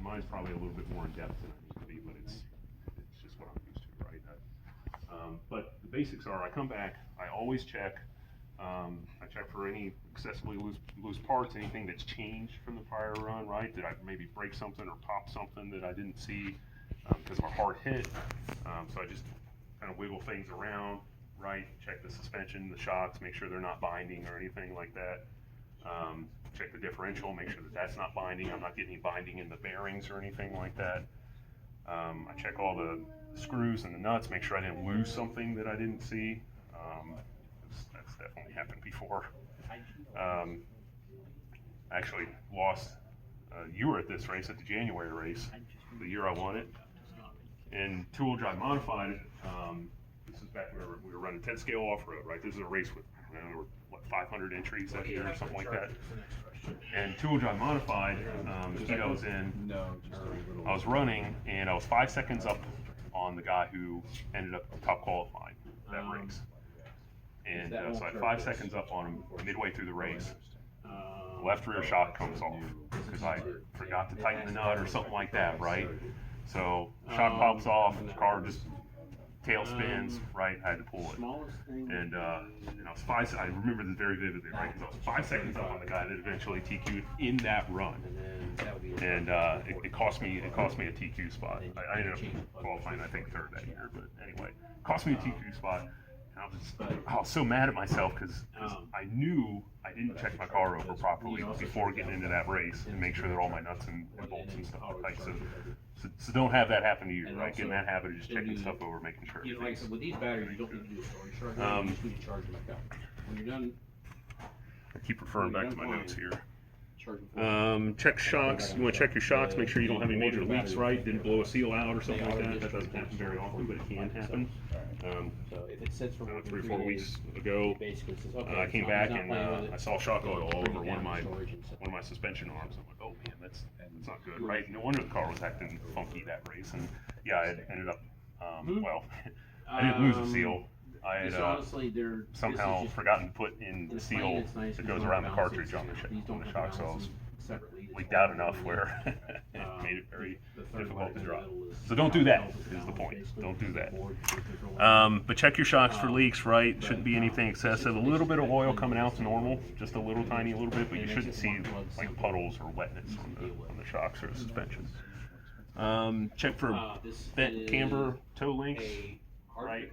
mine's probably a little bit more in depth than it needs to be, but it's just what I'm used to, right? But the basics are, I come back, I always check. I check for any excessively loose parts, anything that's changed from the prior run, right? Did I maybe break something or pop something that I didn't see because of a hard hit? So I just kind of wiggle things around, right? Check the suspension, the shocks, make sure they're not binding or anything like that. Check the differential, make sure that that's not binding. I'm not getting any binding in the bearings or anything like that. I check all the screws and the nuts, make sure I didn't lose something that I didn't see. That's definitely happened before. Actually lost, you were at this race, at the January race, the year I won it. And two-wheel drive modified, this is back when we were running 10 scale off-road, right? This is a race with, there were, what, 500 entries that year or something like that. And two-wheel drive modified, the heat I was in, I was running, and I was 5 seconds up on the guy who ended up top qualifying that race. And so I had 5 seconds up on him midway through the race. Left rear shock comes off because I forgot to tighten the nut or something like that, right? So shock pops off, the car just tail spins, right? I had to pull it. And I was I remember this very vividly, right? Because I was 5 seconds up on the guy that eventually TQ'd in that run. And it cost me a TQ spot. I ended up qualifying, I think, third that year, but anyway, it cost me a TQ spot. I was so mad at myself because I knew I didn't check my car over properly before getting into that race and make sure that all my nuts and bolts and stuff are tight. So don't have that happen to you, right? Get in that habit of just checking stuff over, making sure. Like I said, with these batteries, you don't need to do a storage charge. You just need to charge them back up. When you're done, I keep referring back to my notes here. Check shocks. You want to check your shocks, make sure you don't have any major leaks, right? Didn't blow a seal out or something like that. That doesn't happen very often, but it can happen. so if it sits for 3 or 4 weeks ago, I came back and I saw shock oil all over one of my suspension arms. I'm like, oh man, that's not good, right? No wonder the car was acting funky that race. And yeah, I ended up, well, I didn't lose a seal. I had somehow forgotten to put in the seal that goes around the cartridge on the shock, so I was leaked out enough where it made it very difficult to drive. So don't do that, is the point. Don't do that. But check your shocks for leaks, right? Shouldn't be anything excessive. A little bit of oil coming out's normal, just a little tiny little bit, but you shouldn't see like puddles or wetness on the shocks or the suspension. Check for bent camber toe links. Right.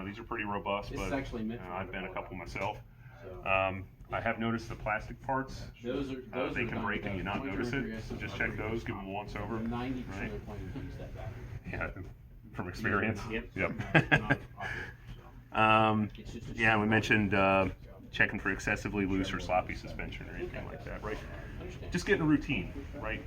These are pretty robust, but I've been a couple myself. I have noticed the plastic parts, they can break and you not notice it, so just check those, give them a once over. Right? Yeah, from experience. Yep. Yeah, we mentioned checking for excessively loose or sloppy suspension or anything like that, right? Just get in a routine, right?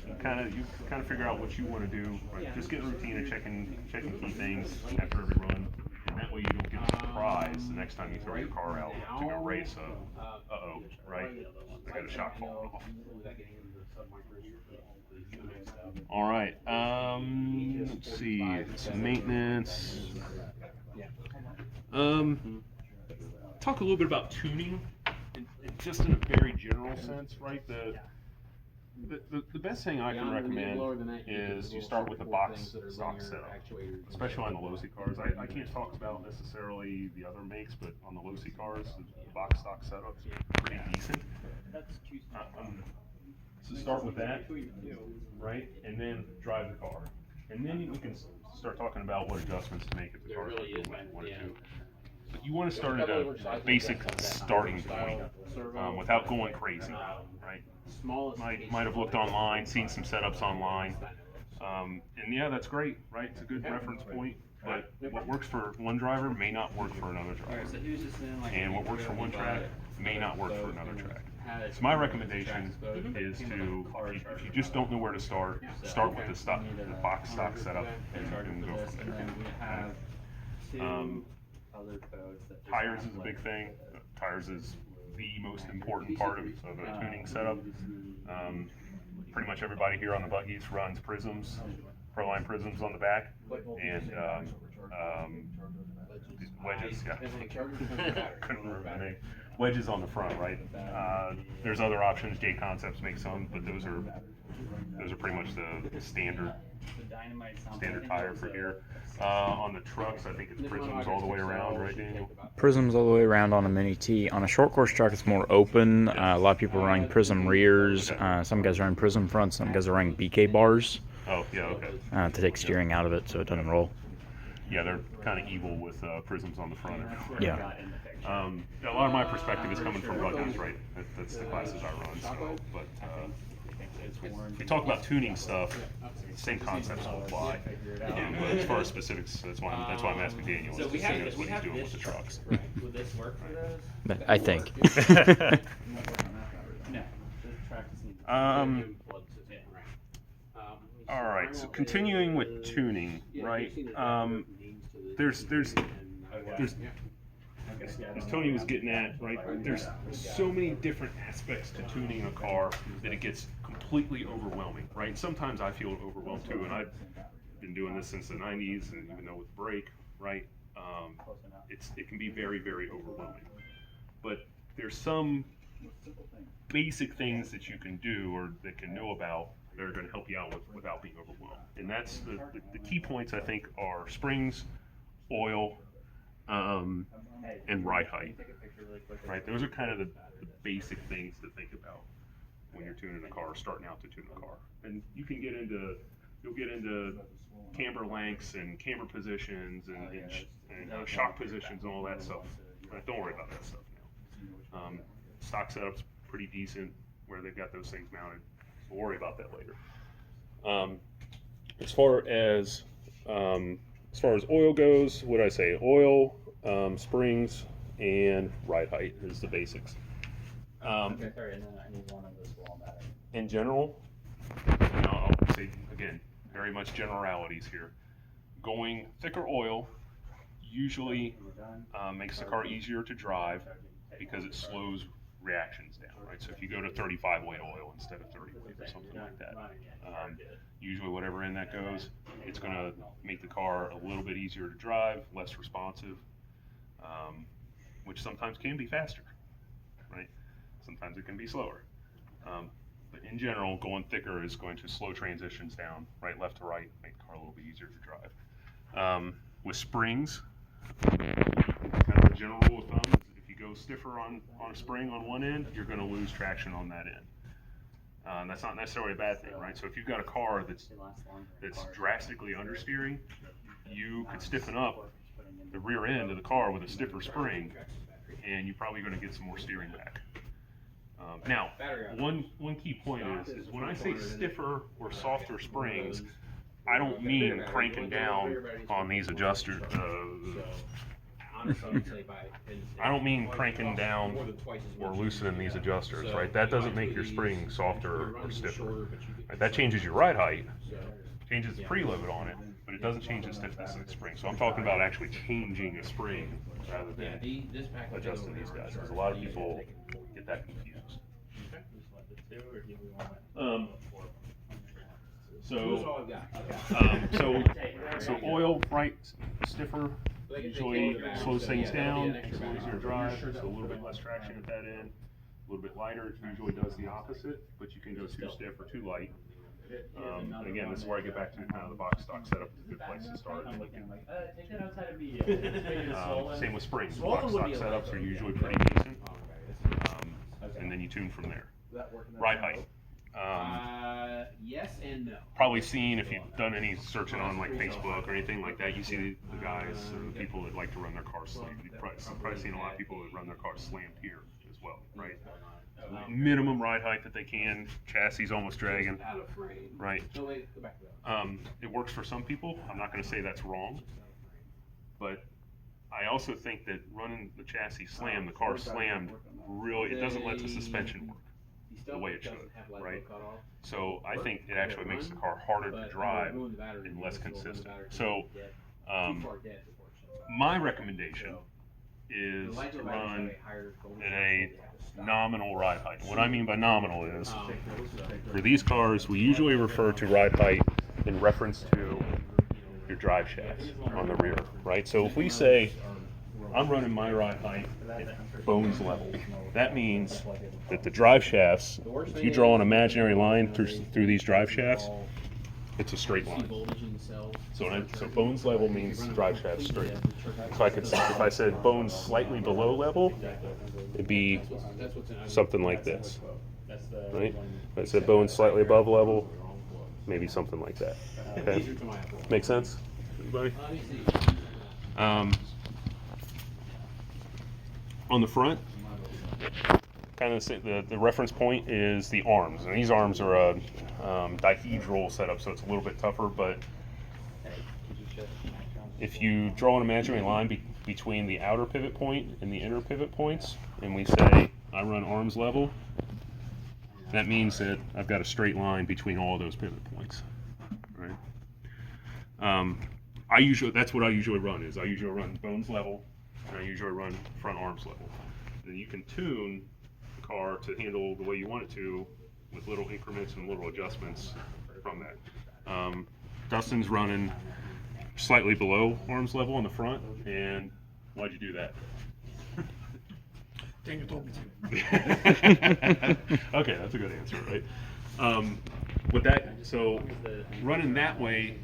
You kind of figure out what you want to do. Right? Just get in a routine of checking key things after every run, and that way you don't get a surprise the next time you throw your car out to go race. Uh-oh, right? I got a shock falling off. All right. Let's see. Some maintenance. Talk a little bit about tuning, just in a very general sense, right? The best thing I can recommend is you start with a box stock setup, especially on the Losi cars. I can't talk about necessarily the other makes, but on the Losi cars, the box stock setup is pretty decent. So start with that, right? And then drive the car. And then we can start talking about what adjustments to make if the car is like 1 or 2. But you want to start at a basic starting point without going crazy, right? Might have looked online, seen some setups online, and yeah, that's great, right? It's a good reference point, but what works for one driver may not work for another driver, and what works for one track may not work for another track. So my recommendation is to, if you just don't know where to start with the box stock setup and go from there. Tires is a big thing. Tires is the most important part of a tuning setup. Pretty much everybody here on the buggies runs Prisms, Proline Prisms on the back, and wedges. Yeah, couldn't remember the name. wedges on the front, right? There's other options. J Concepts makes some, but those are pretty much the standard tire for here. On the trucks, I think it's prisms all the way around, right, Daniel? Prisms all the way around on a Mini T. On a short course truck, it's more open. A lot of people are running prism rears. Some guys are running prism fronts. Some guys are running BK bars. Oh, yeah, okay. To take steering out of it so it doesn't roll. Yeah, they're kind of evil with prisms on the front. Yeah. A lot of my perspective is coming from Rutgers, right? That's the classes I run. So, but if we talk about tuning stuff, same concepts will apply. But as far as specifics, that's why I'm asking Daniel. So he knows what he's doing with the trucks. Would this work for those? I think. All right. So continuing with tuning, right? There's as Tony was getting at, right? There's so many different aspects to tuning a car that it gets completely overwhelming, right? Sometimes I feel overwhelmed too, and I've been doing this since the 90s, and even though with brake, right? It can be very, very overwhelming. But there's some basic things that you can do or that can know about that are going to help you out without being overwhelmed. And that's the key points, I think, are springs, oil, and ride height. Right? Those are kind of the basic things to think about when you're tuning a car, starting out to tune a car. And you'll get into camber lengths and camber positions and shock positions and all that stuff. Right? Don't worry about that stuff now. Stock setup's pretty decent where they've got those things mounted. We'll worry about that later. As far as oil goes, what did I say? Oil, springs, and ride height is the basics. In general, I'll say again, very much generalities here. Going thicker oil usually makes the car easier to drive because it slows reactions down, right? So if you go to 35 weight oil instead of 30 weight or something like that, usually whatever in that goes, it's going to make the car a little bit easier to drive, less responsive, which sometimes can be faster, right? Sometimes it can be slower. But in general, going thicker is going to slow transitions down, right, left to right, make the car a little bit easier to drive. With springs, kind of a general rule of thumb is if you go stiffer on a spring on one end, you're going to lose traction on that end. That's not necessarily a bad thing, right? So if you've got a car that's drastically understeering, you could stiffen up the rear end of the car with a stiffer spring, and you're probably going to get some more steering back. Now, one key point is when I say stiffer or softer springs, I don't mean cranking down on these adjusters. I don't mean cranking down or loosening these adjusters, right? That doesn't make your spring softer or stiffer. Right? That changes your ride height, changes the preload on it, but it doesn't change the stiffness of the spring. So I'm talking about actually changing a spring rather than adjusting these guys, because a lot of people get that confused. So oil, right, stiffer, usually slows things down, makes it easier to drive, so a little bit less traction at that end. A little bit lighter, it usually does the opposite, but you can go too stiff or too light. And again, this is where I get back to kind of the box stock setup is a good place to start. Same with springs. Box stock setups are usually pretty decent, and then you tune from there. Ride height. Yes and no. Probably seen, if you've done any searching on like Facebook or anything like that, you see the guys, the people that like to run their cars slammed. You've probably seen a lot of people that run their cars slammed here as well, right? Minimum ride height that they can, chassis almost dragging, right? It works for some people. I'm not going to say that's wrong, but I also think that running the chassis slammed, the car slammed, really, it doesn't let the suspension work the way it should, right? So I think it actually makes the car harder to drive and less consistent. So my recommendation is to run at a nominal ride height. What I mean by nominal is, for these cars, we usually refer to ride height in reference to your drive shafts on the rear, right? So if we say I'm running my ride height at bones level. That means that the drive shafts, if you draw an imaginary line through these drive shafts, it's a straight line. So bones level means drive shaft straight. So I could say, if I said bones slightly below level, it'd be something like this, right? If I said bones slightly above level, maybe something like that. Okay, make sense, everybody? On the front, kind of the reference point is the arms, and these arms are a dihedral setup, so it's a little bit tougher. But if you draw an imaginary line between the outer pivot point and the inner pivot points, and we say I run arms level, that means that I've got a straight line between all of those pivot points, right? That's what I usually run. I usually run bones level, and I usually run front arms level. And you can tune the car to handle the way you want it to, with little increments and little adjustments from that. Dustin's running slightly below arms level on the front, and why'd you do that? Daniel told me to. Okay, that's a good answer, right? With that, so running that way,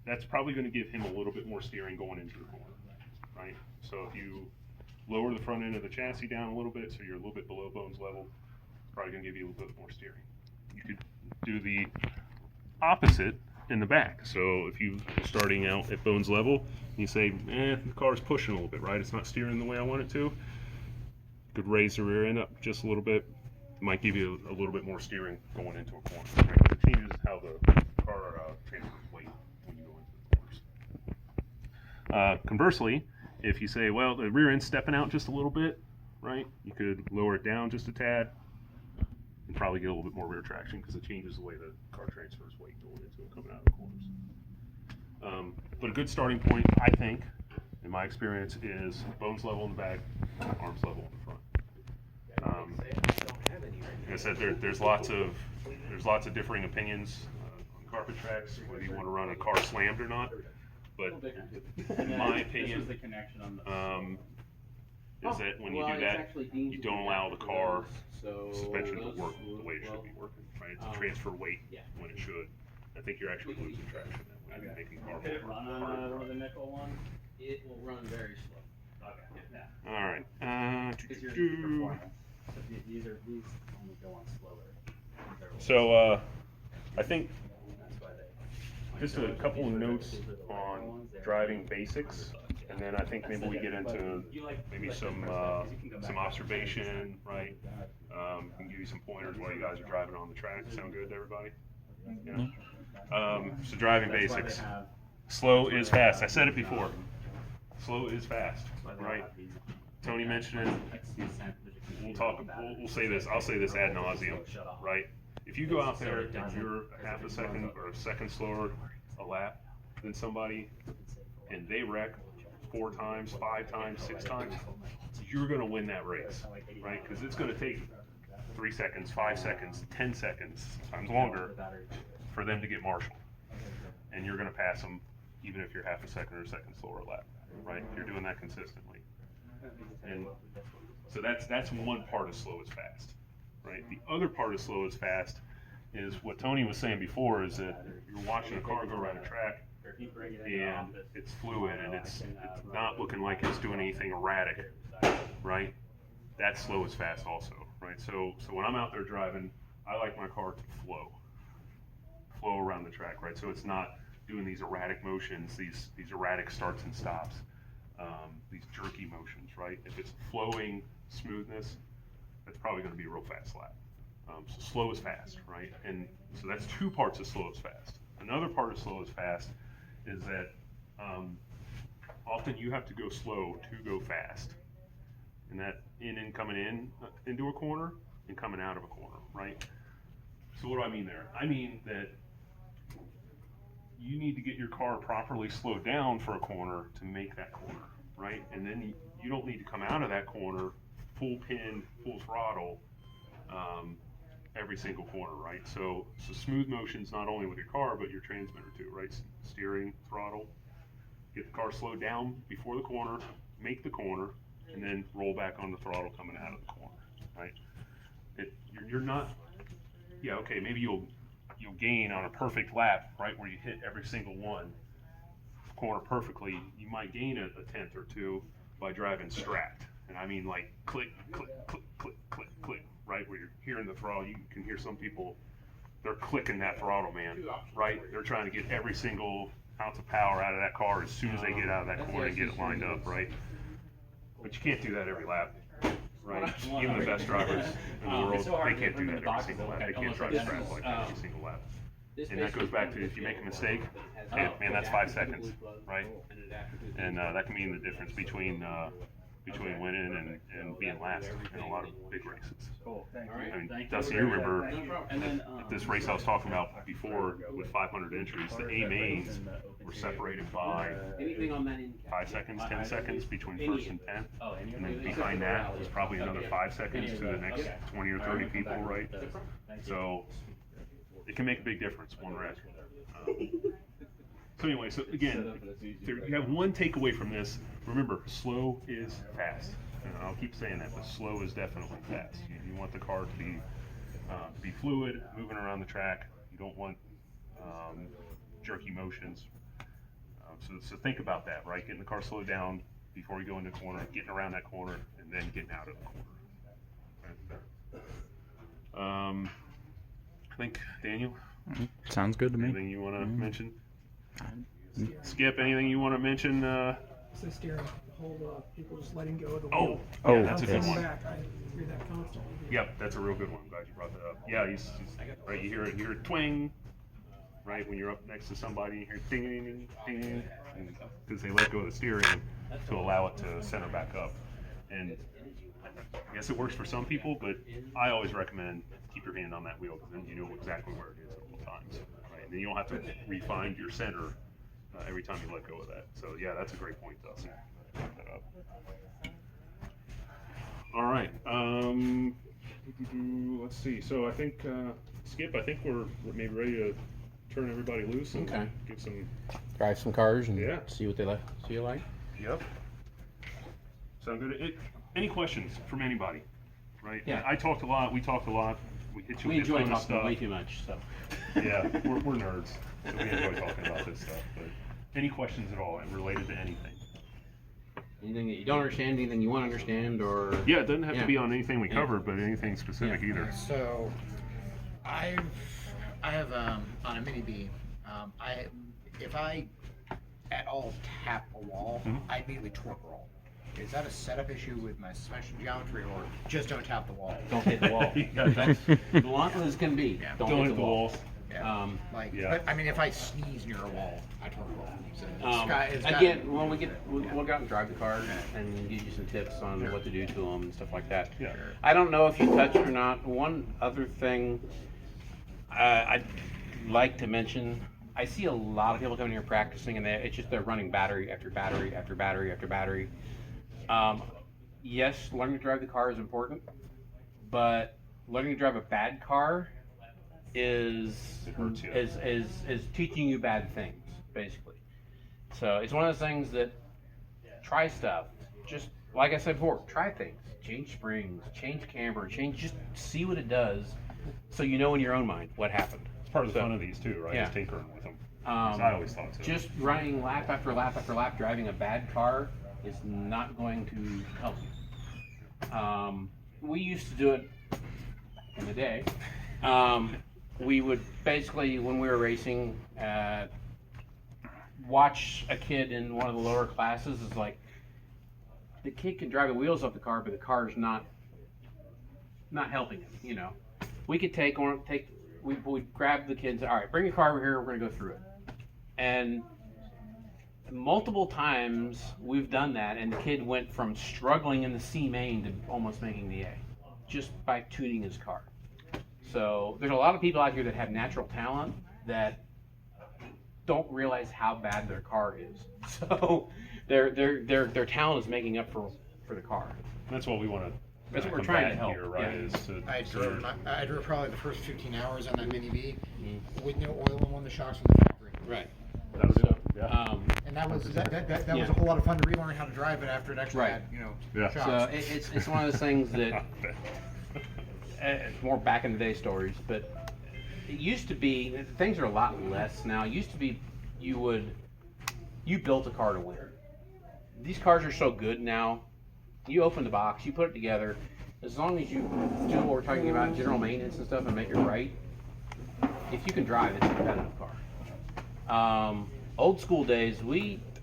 that's probably going to give him a little bit more steering going into the corner, right? So if you lower the front end of the chassis down a little bit, so you're a little bit below bones level, it's probably going to give you a little bit more steering. You could do the opposite in the back. So if you're starting out at bones level, you say, the car's pushing a little bit, right? It's not steering the way I want it to. You could raise the rear end up just a little bit. It might give you a little bit more steering going into a corner, right? Because it changes how the car transfers weight when you go into the corners. Conversely, if you say, well, the rear end's stepping out just a little bit, right? You could lower it down just a tad and probably get a little bit more rear traction because it changes the way the car transfers weight going into it coming out of the corners. But a good starting point, I think, in my experience, is bones level in the back, arms level in the front. Like I said, there's lots of differing opinions on carpet tracks, whether you want to run a car slammed or not. But in my opinion, is that when you do that, you don't allow the car suspension to work the way it should be working, right? To transfer weight when it should. I think you're actually losing traction that way, making the car more hard. One of the nickel ones. It will run very slow. Okay. All right. Because your performance. These only go on slower. So I think That's why they. just a couple of notes on driving basics, and then I think maybe we get into maybe some observation, right? Can give you some pointers while you guys are driving on the track. Sound good to everybody? Yeah. So driving basics. Slow is fast. I said it before. Slow is fast, right? Tony mentioned it. We'll say this. I'll say this ad nauseum, right? If you go out there and you're a half a second or a second slower a lap than somebody, and they wreck 4 times, 5 times, 6 times, you're going to win that race, right? Because it's going to take 3 seconds, 5 seconds, 10 seconds, sometimes longer, for them to get marshaled, and you're going to pass them even if you're half a second or a second slower a lap, right? You're doing that consistently, and so that's one part of slow is fast, right? The other part of slow is fast is what Tony was saying before, is that you're watching a car go around a track and it's fluid and it's not looking like it's doing anything erratic, right? That's slow is fast also, right? So when I'm out there driving, I like my car to flow around the track, right? So it's not doing these erratic motions, these erratic starts and stops, these jerky motions, right? If it's flowing smoothness, that's probably going to be a real fast lap. So slow is fast, right? And so that's 2 parts of slow is fast. Another part of slow is fast is that often you have to go slow to go fast. And that coming into a corner and coming out of a corner, right? So what do I mean there? I mean that you need to get your car properly slowed down for a corner to make that corner, right? And then you don't need to come out of that corner full pin, full throttle every single corner, right? So smooth motions not only with your car, but your transmitter too, right? Steering, throttle. Get the car slowed down before the corner, make the corner, and then roll back on the throttle coming out of the corner, right? You're not, yeah, okay, maybe you'll gain on a perfect lap, right, where you hit every single one corner perfectly. You might gain a tenth or two by driving strapped, and I mean like click, click, click, click, click, click, right, where you're hearing the throttle. You can hear some people, they're clicking that throttle, man, right? They're trying to get every single ounce of power out of that car as soon as they get out of that corner and get it lined up, right? But you can't do that every lap, right? Even the best drivers in the world, they can't do that every single lap. They can't drive strapped like that every single lap. And that goes back to, if you make a mistake, man, that's 5 seconds, right? And that can mean the difference between winning and being last in a lot of big races. Cool, thank you. I mean, Thank you. Dusty, you remember And then, this race I was talking about before with 500 entries, the A mains were separated by Anything on that end cap? 5 seconds, 10 seconds between first and 10th. Oh, any And then behind that was probably another 5 seconds to the next 20 or 30 people, right? So it can make a big difference, one wreck. So anyway, so again, you have one takeaway from this. Remember, slow is fast. And I'll keep saying that, but slow is definitely fast. You want the car to be fluid, moving around the track. You don't want jerky motions. So think about that, right? Getting the car slowed down before you go into the corner, getting around that corner, and then getting out of the corner. I think, Daniel, Sounds good to me. anything you want to mention? Skip, anything you want to mention? So steering, hold people just letting go of the Oh, wheel. yeah, that's a good Bouncing one. back. I hear that constantly. Yep, that's a real good one. Glad you brought that up. Yeah, right. You hear it twang, right? When you're up next to somebody, you hear ding, ding, ding, ding, because they let go of the steering to allow it to center back up. And I guess it works for some people, but I always recommend keep your hand on that wheel, because then you know exactly where it is at all times. Right? And then you don't have to refine your center every time you let go of that. So yeah, that's a great point, Dustin. Look that up. All right. Let's see. So I think Skip, I think we're maybe ready to turn everybody loose and Okay. give some. Drive some cars and Yeah. see what they like. See you like. Yep. Sound good? Any questions from anybody? Right? Yeah. I talked a lot. We talked a lot. We hit you We with a enjoy ton of talking stuff. way too much. So. Yeah, we're nerds, so we enjoy talking about this stuff. But any questions at all related to anything? Anything that you don't understand, anything you want to understand, or Yeah, it doesn't have to Yeah. be on anything we Yeah. covered, but anything specific Yeah. either. So, I have on a mini B. If I at all tap a wall, Mhm. I immediately torque roll. Is that a setup issue with my suspension geometry, or just don't tap the wall? don't hit the wall. Yeah, That's blunt as can be. Yeah. Don't, Don't hit the walls. Yeah. Like, Yeah. but I mean, if I sneeze near a wall, I torque roll. So it's got- Again, when we'll go out and drive the cars and give you some tips on what to do to them and stuff like that. Yeah. I don't know if you touched or not. One other thing I'd like to mention, I see a lot of people coming here practicing, and it's just they're running battery after battery after battery after battery. Yes, learning to drive the car is important, but learning to drive a bad car is It hurts you. is teaching you bad things, basically. So it's one of those things that try stuff. Just like I said before, try things. Change springs, change camber, just see what it does, so you know in your own mind what happened. It's part of the So- fun of these too, right? Yeah. Is tinkering with them. As I always thought so. Just running lap after lap after lap, driving a bad car is not going to help you. We used to do it in the day. We would basically, when we were racing, watch a kid in one of the lower classes. Is like the kid can drive the wheels off the car, but the car's not helping him. You know, we could we'd grab the kids. All right, bring your car over here. We're gonna go through it. And multiple times we've done that, and the kid went from struggling in the C main to almost making the A, just by tuning his car. So there's a lot of people out here that have natural talent that don't realize how bad their car is. So their talent is making up for the car. That's what we want to. That's what we're trying to help, here, right? yeah. Is to, I drove probably the first 15 hours on that mini B Mm-hmm. with no oil in one of the shocks from the factory. Right. that was it. Yeah. And that was that was Yeah. a whole lot of fun to relearn how to drive it after it actually Right. had Yeah. shocks. So it's one of those things that it's more back in the day stories, but it used to be things are a lot less now. It used to be you built a car to win. These cars are so good now. You open the box, you put it together. As long as you do what we're talking about, general maintenance and stuff, and make it right, if you can drive, it's a competitive car. Old school days,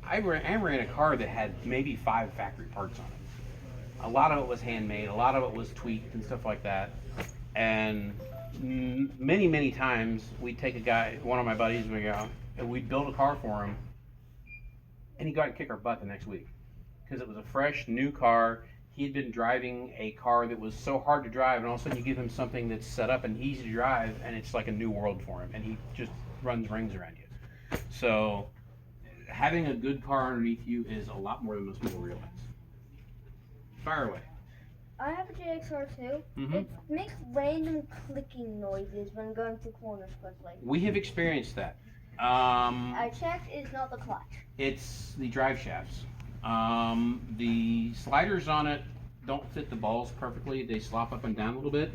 I ran a car that had maybe 5 factory parts on it. A lot of it was handmade, a lot of it was tweaked and stuff like that. And many times we'd take a guy, one of my buddies, and we'd build a car for him, and he'd go out and kick our butt the next week because it was a fresh new car. He had been driving a car that was so hard to drive, and all of a sudden you give him something that's set up and easy to drive, and it's like a new world for him, and he just runs rings around you. So having a good car underneath you is a lot more than most people realize. Fire away. I have a JXR too. Mhm. It makes random clicking noises when going through corners quickly. We have experienced that. I checked, it's not the clutch. It's the drive shafts. The sliders on it don't fit the balls perfectly. They slop up and down a little bit,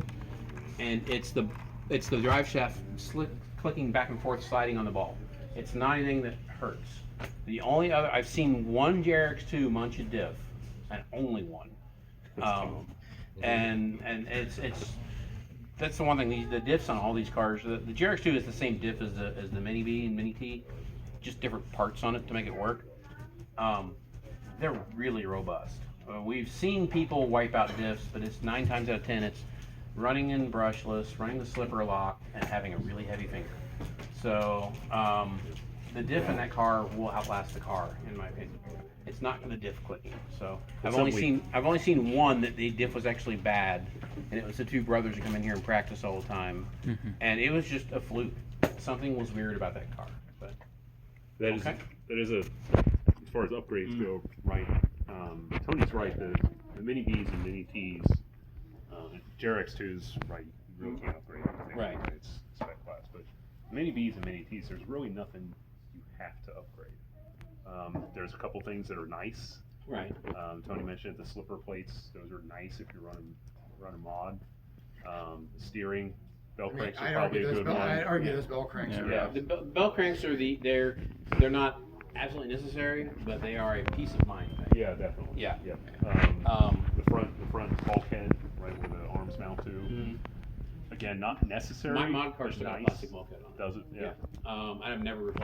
and it's the drive shaft clicking back and forth, sliding on the ball. It's not anything that hurts. The only other I've seen one JRX2 munch a diff, and only one. And it's that's the one thing. The diffs on all these cars. The JRX2 is the same diff as the Mini B and Mini T, just different parts on it to make it work. They're really robust. We've seen people wipe out diffs, but it's 9 times out of 10 it's running in brushless, running the slipper lock, and having a really heavy finger. So the diff in that car will outlast the car, in my opinion. It's not the diff clicking. So I've only seen one that the diff was actually bad, and it was the 2 brothers who come in here and practice all the time, and it was just a fluke. Something was weird about that car. But That is as far as upgrades go, right? Tony's right. The Mini Bs and Mini Ts, JRX2s, right? You really can't upgrade anything. Right. It's spec class, but Mini Bs and Mini Ts, there's really nothing you have to upgrade. There's a couple things that are nice. right. Tony mentioned the slipper plates; those are nice if you're running mod. The steering, bell cranks are probably a good one. I'd argue those bell cranks are Yeah. The bell cranks are they're not absolutely necessary, but they are a peace of mind thing. Yeah, definitely. Yeah. Yep. Um, The front bulkhead, right where the arms mount to. Mhm. Again, not necessary. My mod car but still got a nice. plastic bulkhead on it. Does it? Yeah. I've never replaced